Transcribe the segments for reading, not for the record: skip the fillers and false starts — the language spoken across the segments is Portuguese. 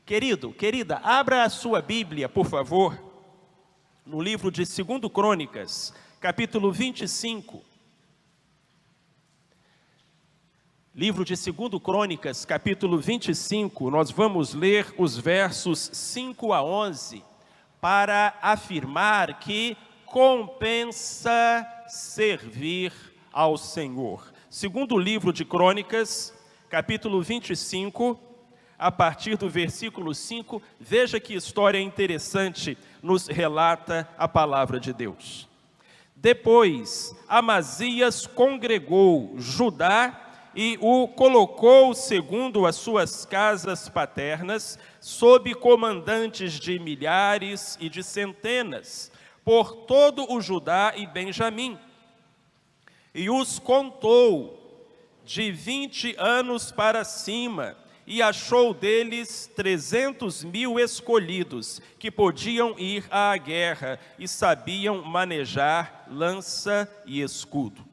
Querido, querida, abra a sua Bíblia, por favor, no livro de 2 Crônicas, capítulo 25. Livro de 2 Crônicas, capítulo 25, nós vamos ler os versos 5 a 11, para afirmar que compensa servir ao Senhor. Segundo livro de Crônicas, capítulo 25, a partir do versículo 5, veja que história interessante nos relata a palavra de Deus. Depois, Amazias congregou Judá e o colocou segundo as suas casas paternas, sob comandantes de milhares e de centenas, por todo o Judá e Benjamim. E os contou de 20 anos para cima, e achou deles 300.000 escolhidos, que podiam ir à guerra e sabiam manejar lança e escudo.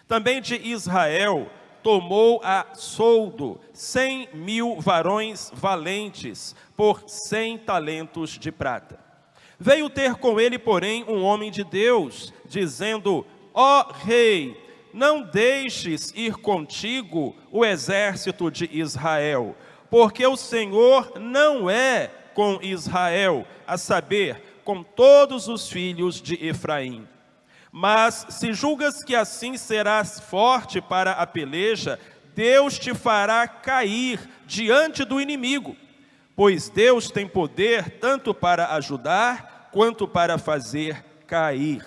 Também de Israel tomou a soldo 100.000 varões valentes, por 100 talentos de prata. Veio ter com ele, porém, um homem de Deus, dizendo: ó rei, não deixes ir contigo o exército de Israel, porque o Senhor não é com Israel, a saber, com todos os filhos de Efraim. Mas se julgas que assim serás forte para a peleja, Deus te fará cair diante do inimigo, pois Deus tem poder tanto para ajudar, quanto para fazer cair.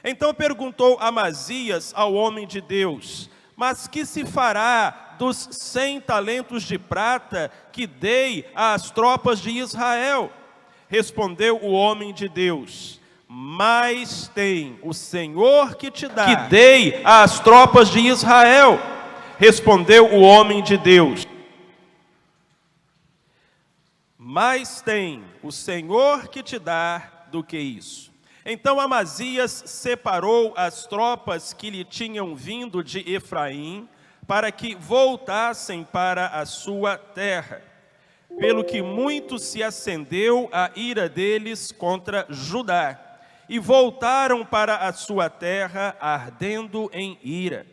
Então perguntou Amazias ao homem de Deus: mas que se fará dos 100 talentos de prata que dei às tropas de Israel? Respondeu o homem de Deus: mais tem o Senhor que te dá, que dei às tropas de Israel. Respondeu o homem de Deus: mais tem o Senhor que te dá do que isso. Então Amazias separou as tropas que lhe tinham vindo de Efraim, para que voltassem para a sua terra, pelo que muito se acendeu a ira deles contra Judá, e voltaram para a sua terra ardendo em ira.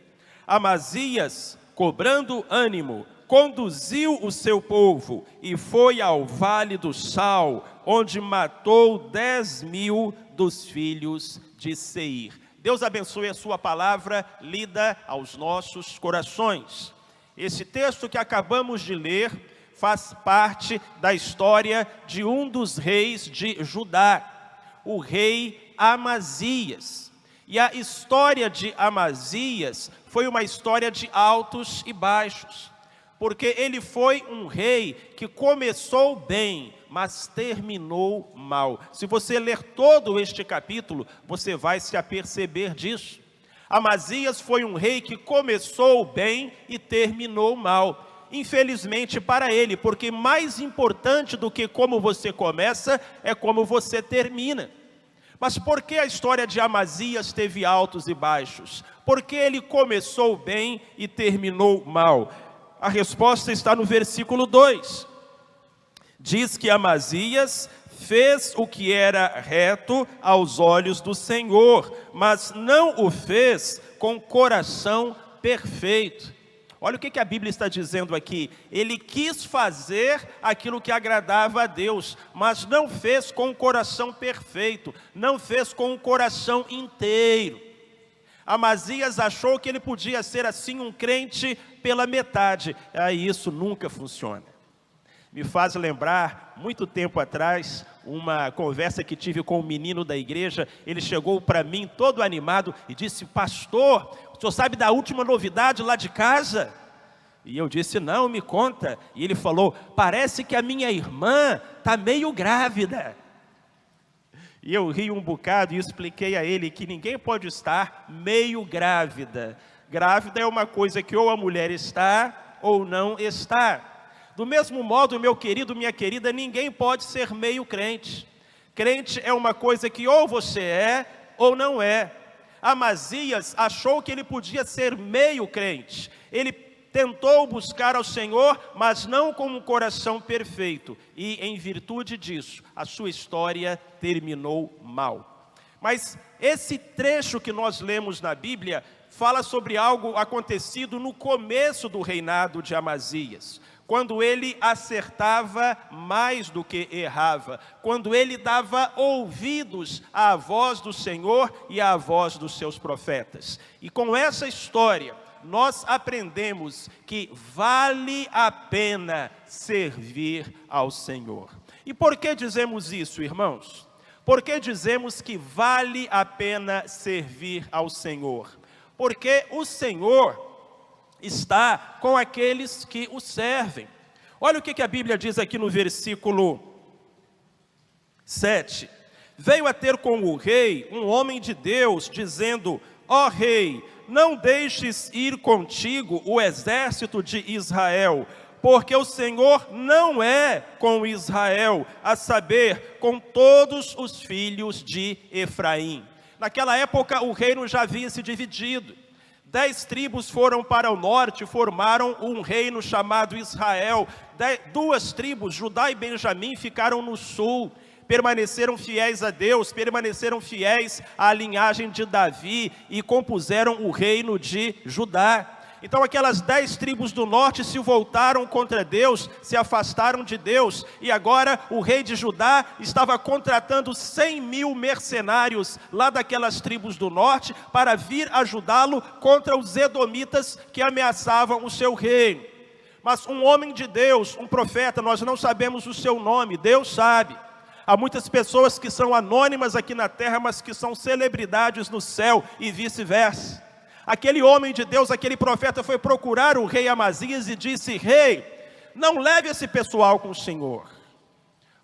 Amazias, cobrando ânimo, conduziu o seu povo e foi ao vale do Sal, onde matou 10.000 dos filhos de Seir. Deus abençoe a sua palavra lida aos nossos corações. Esse texto que acabamos de ler faz parte da história de um dos reis de Judá, o rei Amazias. E a história de Amazias foi uma história de altos e baixos, porque ele foi um rei que começou bem, mas terminou mal. Se você ler todo este capítulo, você vai se aperceber disso. Amazias foi um rei que começou bem e terminou mal. Infelizmente para ele, porque mais importante do que como você começa, é como você termina. Mas por que a história de Amazias teve altos e baixos? Porque ele começou bem e terminou mal. A resposta está no versículo 2. Diz que Amazias fez o que era reto aos olhos do Senhor, mas não o fez com coração perfeito. Olha o que a Bíblia está dizendo aqui. Ele quis fazer aquilo que agradava a Deus, mas não fez com o coração perfeito, não fez com o coração inteiro. Amazias achou que ele podia ser assim um crente pela metade. Aí isso nunca funciona. Me faz lembrar, muito tempo atrás, uma conversa que tive com um menino da igreja. Ele chegou para mim todo animado e disse: pastor, o senhor sabe da última novidade lá de casa? E eu disse: não, me conta. E ele falou: parece que a minha irmã está meio grávida. E eu ri um bocado e expliquei a ele que ninguém pode estar meio grávida. Grávida é uma coisa que ou a mulher está ou não está. Do mesmo modo, meu querido, minha querida, ninguém pode ser meio crente. Crente é uma coisa que ou você é ou não é. Amazias achou que ele podia ser meio crente. Ele tentou buscar ao Senhor, mas não com um coração perfeito. E em virtude disso, a sua história terminou mal. Mas esse trecho que nós lemos na Bíblia fala sobre algo acontecido no começo do reinado de Amazias, quando ele acertava mais do que errava, quando ele dava ouvidos à voz do Senhor e à voz dos seus profetas. E com essa história, nós aprendemos que vale a pena servir ao Senhor. E por que dizemos isso, irmãos? Por que dizemos que vale a pena servir ao Senhor? Porque o Senhor está com aqueles que o servem. Olha o que a Bíblia diz aqui no versículo 7. Veio a ter com o rei um homem de Deus, dizendo: ó rei, não deixes ir contigo o exército de Israel, porque o Senhor não é com Israel, a saber, com todos os filhos de Efraim. Naquela época o reino já havia se dividido. 10 tribos foram para o norte, formaram um reino chamado Israel. 2 tribos, Judá e Benjamim, ficaram no sul. Permaneceram fiéis a Deus, permaneceram fiéis à linhagem de Davi e compuseram o reino de Judá. Então aquelas 10 tribos do norte se voltaram contra Deus, se afastaram de Deus, e agora o rei de Judá estava contratando 100.000 mercenários lá daquelas tribos do norte para vir ajudá-lo contra os edomitas que ameaçavam o seu reino. Mas um homem de Deus, um profeta, nós não sabemos o seu nome, Deus sabe. Há muitas pessoas que são anônimas aqui na terra, mas que são celebridades no céu e vice-versa. Aquele homem de Deus, aquele profeta foi procurar o rei Amazias e disse: rei, não leve esse pessoal com o Senhor,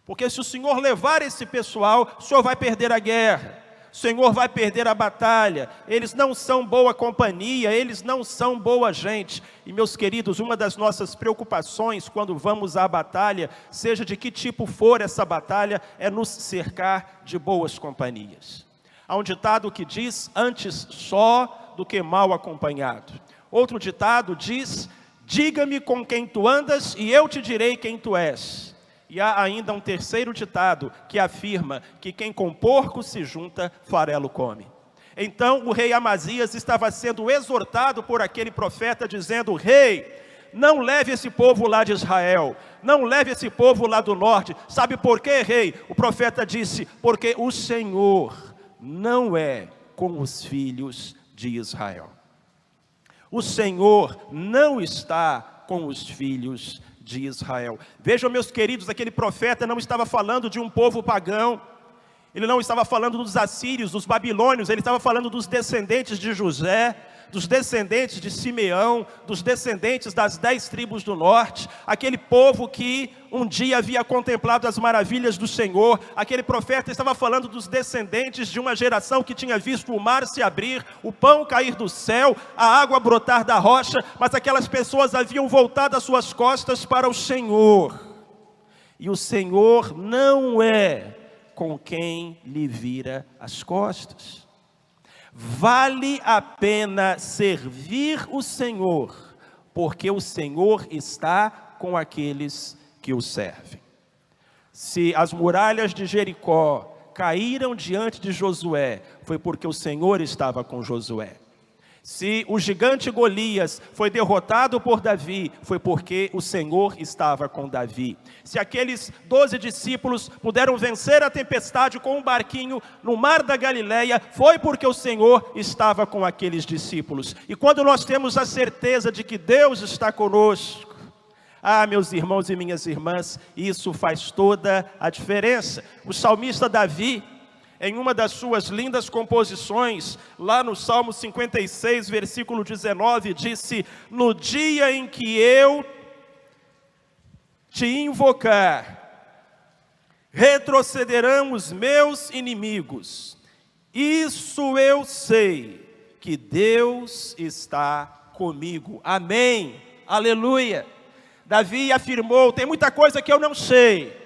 porque se o Senhor levar esse pessoal, o Senhor vai perder a guerra, o Senhor vai perder a batalha, eles não são boa companhia, eles não são boa gente. E meus queridos, uma das nossas preocupações quando vamos à batalha, seja de que tipo for essa batalha, é nos cercar de boas companhias. Há um ditado que diz: antes só do que mal acompanhado. Outro ditado diz: diga-me com quem tu andas e eu te direi quem tu és. E há ainda um terceiro ditado que afirma que quem com porco se junta, farelo come. Então o rei Amazias estava sendo exortado por aquele profeta dizendo: rei, não leve esse povo lá de Israel, não leve esse povo lá do norte. Sabe por quê, rei? O profeta disse: porque o Senhor não é com os filhos de Israel. O Senhor não está com os filhos de Israel. Vejam, meus queridos, aquele profeta não estava falando de um povo pagão. Ele não estava falando dos assírios, dos babilônios. Ele estava falando dos descendentes de José, dos descendentes de Simeão, dos descendentes das 10 tribos do norte, aquele povo que um dia havia contemplado as maravilhas do Senhor. Aquele profeta estava falando dos descendentes de uma geração que tinha visto o mar se abrir, o pão cair do céu, a água brotar da rocha, mas aquelas pessoas haviam voltado as suas costas para o Senhor, e o Senhor não é com quem lhe vira as costas. Vale a pena servir o Senhor, porque o Senhor está com aqueles que o servem. Se as muralhas de Jericó caíram diante de Josué, foi porque o Senhor estava com Josué. Se o gigante Golias foi derrotado por Davi, foi porque o Senhor estava com Davi. Se aqueles 12 discípulos puderam vencer a tempestade com um barquinho no mar da Galileia, foi porque o Senhor estava com aqueles discípulos. E quando nós temos a certeza de que Deus está conosco, meus irmãos e minhas irmãs, isso faz toda a diferença. O salmista Davi, em uma das suas lindas composições, lá no Salmo 56, versículo 19, disse: no dia em que eu te invocar, retrocederão os meus inimigos. Isso eu sei, que Deus está comigo. Amém, aleluia. Davi afirmou: tem muita coisa que eu não sei,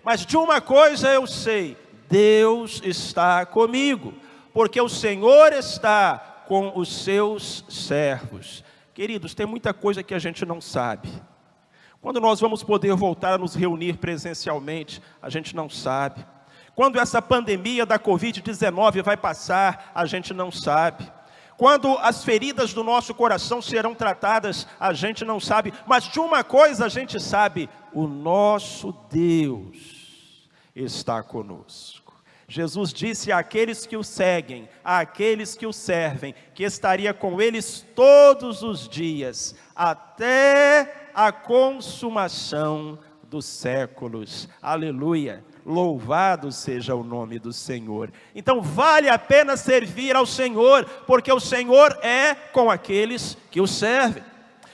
mas de uma coisa eu sei: Deus está comigo, porque o Senhor está com os seus servos, Queridos, tem muita coisa que a gente não sabe. Quando nós vamos poder voltar a nos reunir presencialmente, a gente não sabe. Quando essa pandemia da Covid-19 vai passar, a gente não sabe. Quando as feridas do nosso coração serão tratadas, a gente não sabe. Mas de uma coisa a gente sabe: o nosso Deus está conosco. Jesus disse àqueles que o seguem, àqueles que o servem, que estaria com eles todos os dias, até a consumação dos séculos. Aleluia! Louvado seja o nome do Senhor. Então vale a pena servir ao Senhor, porque o Senhor é com aqueles que o servem.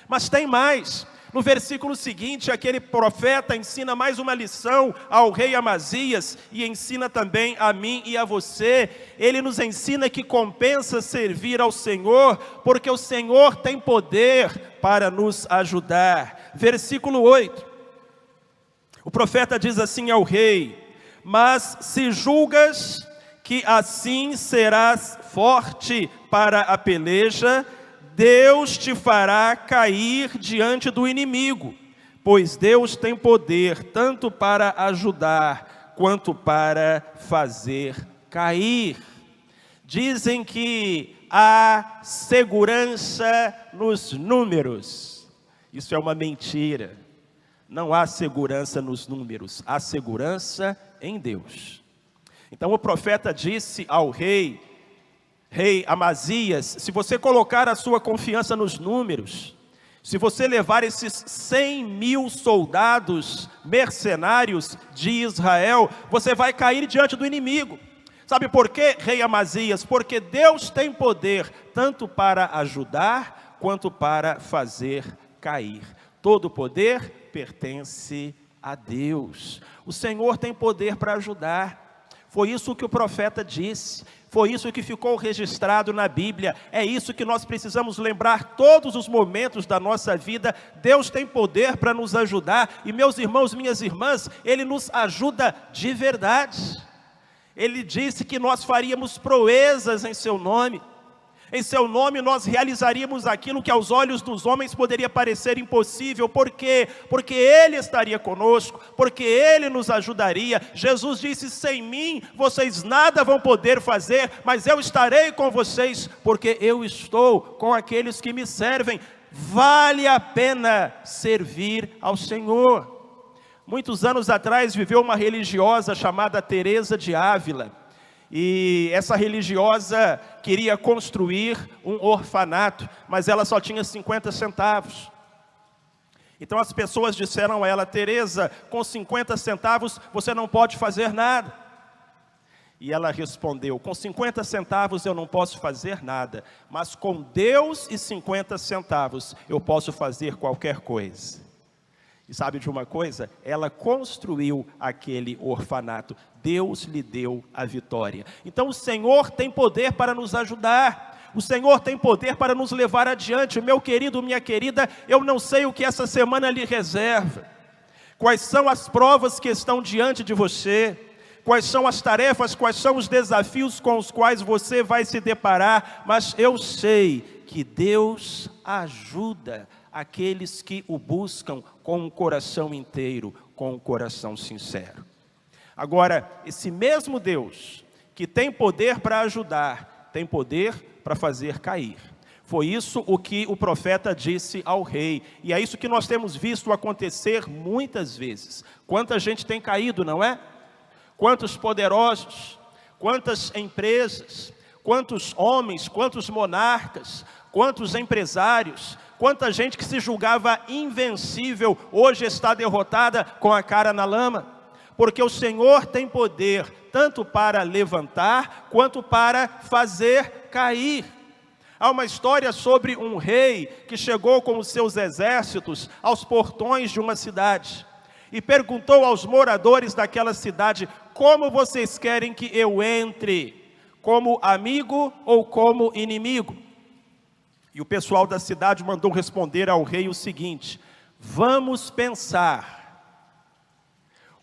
Mas tem mais. No versículo seguinte, aquele profeta ensina mais uma lição ao rei Amazias e ensina também a mim e a você. Ele nos ensina que compensa servir ao Senhor, porque o Senhor tem poder para nos ajudar. Versículo 8. O profeta diz assim ao rei: mas se julgas que assim serás forte para a peleja, Deus te fará cair diante do inimigo, pois Deus tem poder tanto para ajudar quanto para fazer cair. Dizem que há segurança nos números. Isso é uma mentira. Não há segurança nos números, há segurança em Deus. Então o profeta disse ao rei Amazias: se você colocar a sua confiança nos números, se você levar esses 100.000 soldados mercenários de Israel, você vai cair diante do inimigo. Sabe por quê, rei Amazias? Porque Deus tem poder tanto para ajudar quanto para fazer cair. Todo o poder pertence a Deus. O Senhor tem poder para ajudar. Foi isso que o profeta disse. Foi isso que ficou registrado na Bíblia. É isso que nós precisamos lembrar todos os momentos da nossa vida. Deus tem poder para nos ajudar. E meus irmãos, minhas irmãs, Ele nos ajuda de verdade. Ele disse que nós faríamos proezas em seu nome. Em seu nome nós realizaríamos aquilo que aos olhos dos homens poderia parecer impossível. Por quê? Porque Ele estaria conosco, porque Ele nos ajudaria. Jesus disse: sem mim vocês nada vão poder fazer, mas eu estarei com vocês, porque eu estou com aqueles que me servem. Vale a pena servir ao Senhor. Muitos anos atrás viveu uma religiosa chamada Teresa de Ávila. E essa religiosa queria construir um orfanato, mas ela só tinha 50 centavos. Então as pessoas disseram a ela: Teresa, com 50 centavos você não pode fazer nada. E ela respondeu: com 50 centavos eu não posso fazer nada, mas com Deus e 50 centavos eu posso fazer qualquer coisa. E sabe de uma coisa? Ela construiu aquele orfanato. Deus lhe deu a vitória. Então o Senhor tem poder para nos ajudar. O Senhor tem poder para nos levar adiante. Meu querido, minha querida, eu não sei o que essa semana lhe reserva. Quais são as provas que estão diante de você? Quais são as tarefas, quais são os desafios com os quais você vai se deparar? Mas eu sei que Deus ajuda aqueles que o buscam com o coração inteiro, com o coração sincero. Agora, esse mesmo Deus, que tem poder para ajudar, tem poder para fazer cair. Foi isso o que o profeta disse ao rei. E é isso que nós temos visto acontecer muitas vezes. Quanta gente tem caído, não é? Quantos poderosos, quantas empresas, quantos homens, quantos monarcas, quantos empresários, quanta gente que se julgava invencível, hoje está derrotada com a cara na lama. Porque o Senhor tem poder tanto para levantar, quanto para fazer cair. Há uma história sobre um rei que chegou com os seus exércitos aos portões de uma cidade. E perguntou aos moradores daquela cidade: como vocês querem que eu entre? Como amigo ou como inimigo? E o pessoal da cidade mandou responder ao rei o seguinte: vamos pensar.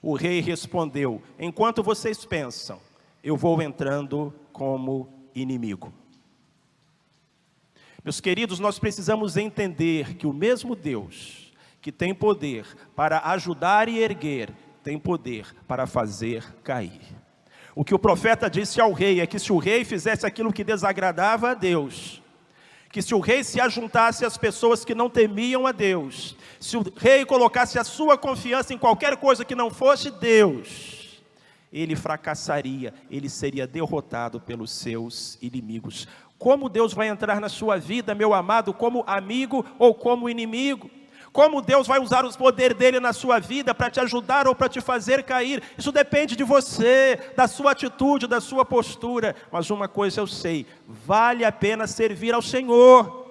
O rei respondeu: enquanto vocês pensam, eu vou entrando como inimigo. Meus queridos, nós precisamos entender que o mesmo Deus que tem poder para ajudar e erguer, tem poder para fazer cair. O que o profeta disse ao rei é que se o rei fizesse aquilo que desagradava a Deus, que se o rei se ajuntasse às pessoas que não temiam a Deus, se o rei colocasse a sua confiança em qualquer coisa que não fosse Deus, ele fracassaria, ele seria derrotado pelos seus inimigos. Como Deus vai entrar na sua vida, meu amado, como amigo ou como inimigo? Como Deus vai usar o poder dele na sua vida para te ajudar ou para te fazer cair? Isso depende de você, da sua atitude, da sua postura. Mas uma coisa eu sei, vale a pena servir ao Senhor.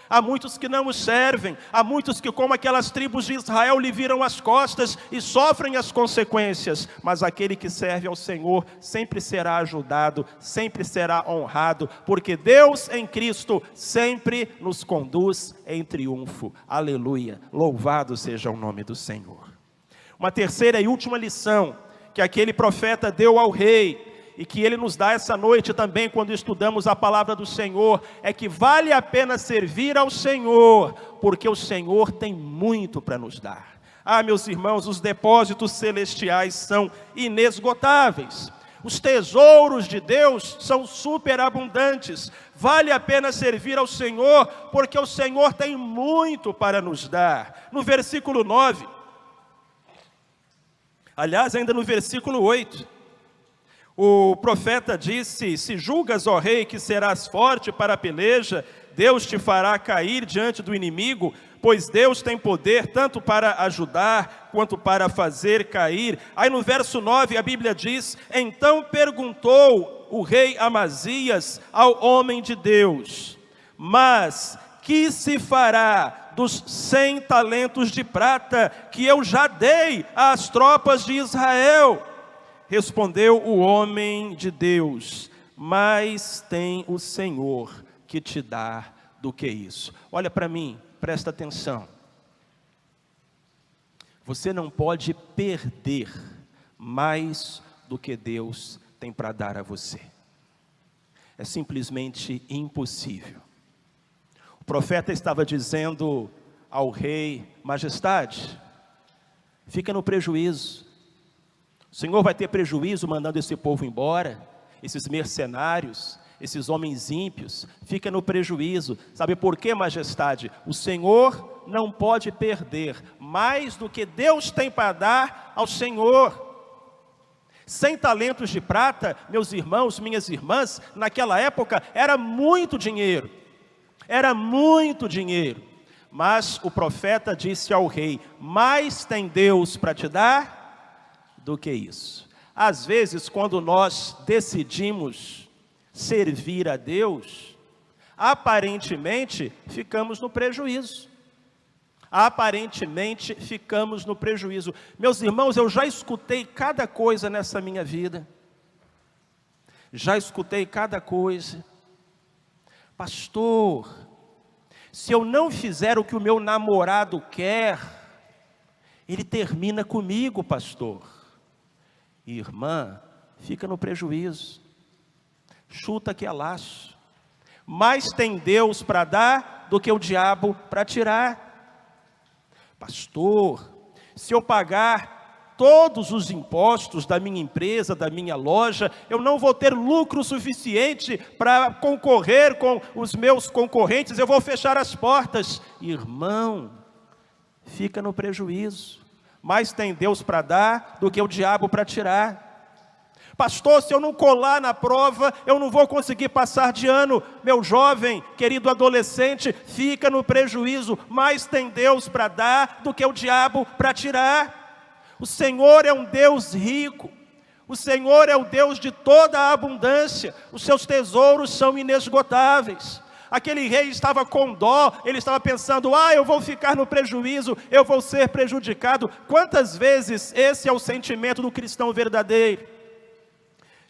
Há muitos que não o servem, há muitos que, como aquelas tribos de Israel, lhe viram as costas e sofrem as consequências. Mas aquele que serve ao Senhor sempre será ajudado, sempre será honrado, porque Deus em Cristo sempre nos conduz em triunfo. Aleluia, louvado seja o nome do Senhor. Uma terceira e última lição que aquele profeta deu ao rei, e que ele nos dá essa noite também quando estudamos a palavra do Senhor, é que vale a pena servir ao Senhor, porque o Senhor tem muito para nos dar. Ah, meus irmãos, os depósitos celestiais são inesgotáveis. Os tesouros de Deus são superabundantes. Vale a pena servir ao Senhor, porque o Senhor tem muito para nos dar. No versículo 9, aliás, ainda no versículo 8, o profeta disse: se julgas, ó rei, que serás forte para a peleja, Deus te fará cair diante do inimigo, pois Deus tem poder tanto para ajudar, quanto para fazer cair. Aí no verso 9 a Bíblia diz: então perguntou o rei Amazias ao homem de Deus: mas que se fará dos 100 talentos de prata que eu já dei às tropas de Israel? Respondeu o homem de Deus: mais tem o Senhor que te dá do que isso. Olha para mim, presta atenção. Você não pode perder mais do que Deus tem para dar a você. É simplesmente impossível. O profeta estava dizendo ao rei: majestade, fica no prejuízo. O Senhor vai ter prejuízo mandando esse povo embora, esses mercenários, esses homens ímpios, fica no prejuízo. Sabe por quê, majestade? O Senhor não pode perder mais do que Deus tem para dar ao Senhor. 100 talentos de prata, meus irmãos, minhas irmãs, naquela época era muito dinheiro. Era muito dinheiro. Mas o profeta disse ao rei: mais tem Deus para te dar do que isso. Às vezes, quando nós decidimos servir a Deus, aparentemente ficamos no prejuízo. Aparentemente ficamos no prejuízo. Meus irmãos, eu já escutei cada coisa nessa minha vida. Já escutei cada coisa. Pastor, se eu não fizer o que o meu namorado quer, ele termina comigo, pastor. Irmã, fica no prejuízo. Chuta que é laço. Mais tem Deus para dar do que o diabo para tirar. Pastor, se eu pagar todos os impostos da minha empresa, da minha loja, eu não vou ter lucro suficiente para concorrer com os meus concorrentes, eu vou fechar as portas. Irmão, fica no prejuízo. Mais tem Deus para dar do que o diabo para tirar. Pastor, se eu não colar na prova, eu não vou conseguir passar de ano. Meu jovem, querido adolescente, fica no prejuízo. Mais tem Deus para dar do que o diabo para tirar. O Senhor é um Deus rico. O Senhor é o Deus de toda a abundância. Os seus tesouros são inesgotáveis. Aquele rei estava com dó, ele estava pensando: eu vou ficar no prejuízo, eu vou ser prejudicado. Quantas vezes esse é o sentimento do cristão verdadeiro?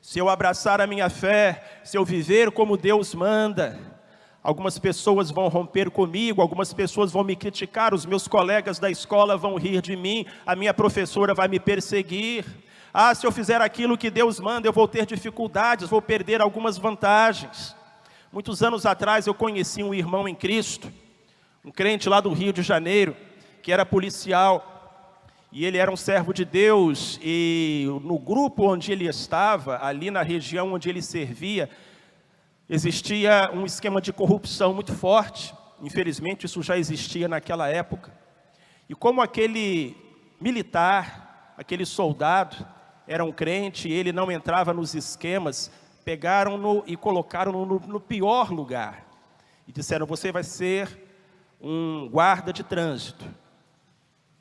Se eu abraçar a minha fé, se eu viver como Deus manda, algumas pessoas vão romper comigo, algumas pessoas vão me criticar, os meus colegas da escola vão rir de mim, a minha professora vai me perseguir. Se eu fizer aquilo que Deus manda, eu vou ter dificuldades, vou perder algumas vantagens. Muitos anos atrás eu conheci um irmão em Cristo, um crente lá do Rio de Janeiro, que era policial, e ele era um servo de Deus, e no grupo onde ele estava, ali na região onde ele servia, existia um esquema de corrupção muito forte. Infelizmente isso já existia naquela época. E como aquele militar, aquele soldado, era um crente, e ele não entrava nos esquemas, pegaram-no e colocaram-no no pior lugar. E disseram: você vai ser um guarda de trânsito.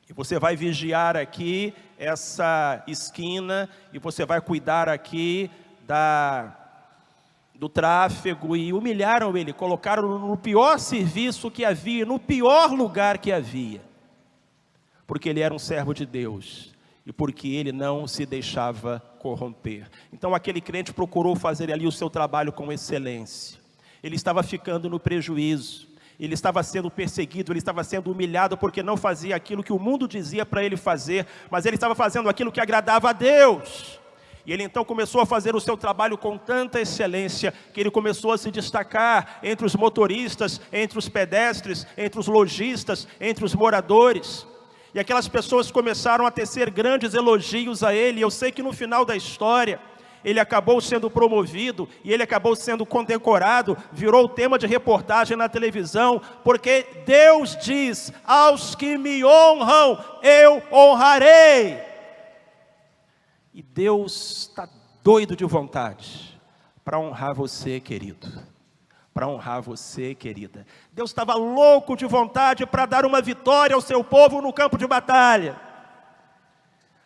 E você vai vigiar aqui essa esquina, e você vai cuidar aqui do tráfego. E humilharam ele, colocaram no pior serviço que havia, no pior lugar que havia. Porque ele era um servo de Deus, e porque ele não se deixava corromper. Então aquele crente procurou fazer ali o seu trabalho com excelência. Ele estava ficando no prejuízo, ele estava sendo perseguido, ele estava sendo humilhado, porque não fazia aquilo que o mundo dizia para ele fazer, mas ele estava fazendo aquilo que agradava a Deus. E ele então começou a fazer o seu trabalho com tanta excelência, que ele começou a se destacar entre os motoristas, entre os pedestres, entre os lojistas, entre os moradores. E aquelas pessoas começaram a tecer grandes elogios a ele. E eu sei que no final da história, ele acabou sendo promovido, e ele acabou sendo condecorado, virou tema de reportagem na televisão, porque Deus diz: aos que me honram, eu honrarei. E Deus está doido de vontade para honrar você, querido, para honrar você, querida. Deus estava louco de vontade para dar uma vitória ao seu povo no campo de batalha.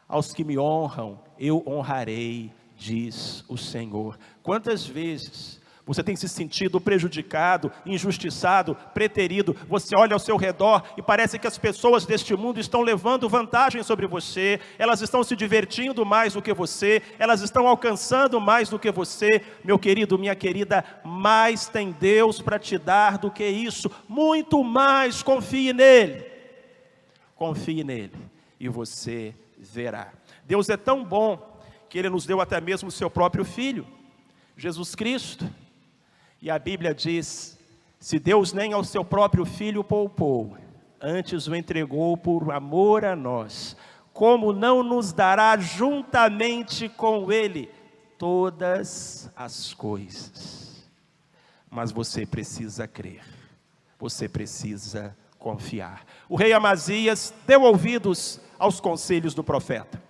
Aos que me honram, eu honrarei, diz o Senhor. Quantas vezes você tem se sentido prejudicado, injustiçado, preterido? Você olha ao seu redor e parece que as pessoas deste mundo estão levando vantagem sobre você, elas estão se divertindo mais do que você, elas estão alcançando mais do que você. Meu querido, minha querida, mais tem Deus para te dar do que isso, muito mais. Confie nele, e você verá. Deus é tão bom que Ele nos deu até mesmo o seu próprio Filho, Jesus Cristo. E a Bíblia diz: se Deus nem ao seu próprio Filho poupou, antes o entregou por amor a nós, como não nos dará juntamente com Ele todas as coisas? Mas você precisa crer, você precisa confiar. O rei Amazias deu ouvidos aos conselhos do profeta.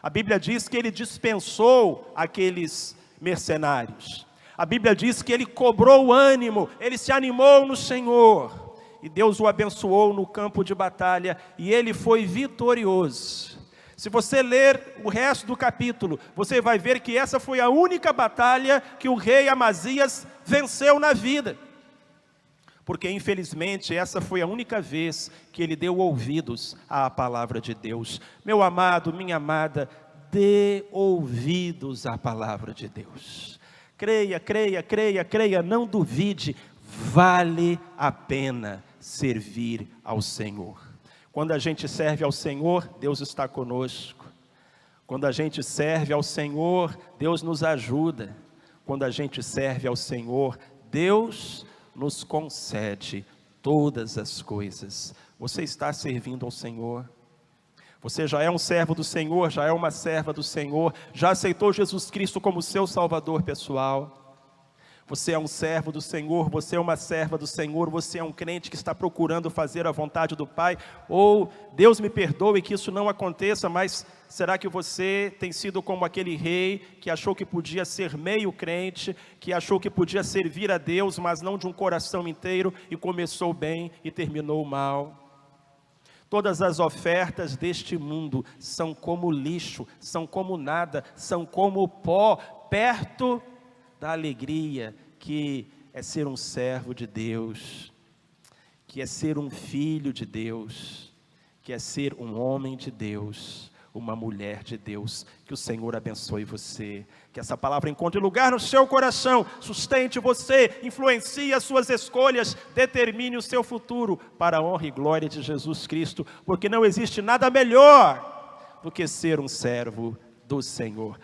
A Bíblia diz que ele dispensou aqueles mercenários. A Bíblia diz que ele cobrou ânimo, ele se animou no Senhor. E Deus o abençoou no campo de batalha, e ele foi vitorioso. Se você ler o resto do capítulo, você vai ver que essa foi a única batalha que o rei Amazias venceu na vida. Porque infelizmente essa foi a única vez que ele deu ouvidos à palavra de Deus. Meu amado, minha amada, dê ouvidos à palavra de Deus. Creia, creia, creia, creia, não duvide, vale a pena servir ao Senhor. Quando a gente serve ao Senhor, Deus está conosco. Quando a gente serve ao Senhor, Deus nos ajuda. Quando a gente serve ao Senhor, Deus nos concede todas as coisas. Você está servindo ao Senhor? Você já é um servo do Senhor, já é uma serva do Senhor, já aceitou Jesus Cristo como seu Salvador pessoal? Você é um servo do Senhor, você é uma serva do Senhor, você é um crente que está procurando fazer a vontade do Pai? Ou, Deus me perdoe que isso não aconteça, mas será que você tem sido como aquele rei que achou que podia ser meio crente, que achou que podia servir a Deus, mas não de um coração inteiro, e começou bem e terminou mal? Todas as ofertas deste mundo são como lixo, são como nada, são como pó, perto da alegria que é ser um servo de Deus, que é ser um filho de Deus, que é ser um homem de Deus, uma mulher de Deus. Que o Senhor abençoe você, que essa palavra encontre lugar no seu coração, sustente você, influencie as suas escolhas, determine o seu futuro para a honra e glória de Jesus Cristo, porque não existe nada melhor do que ser um servo do Senhor.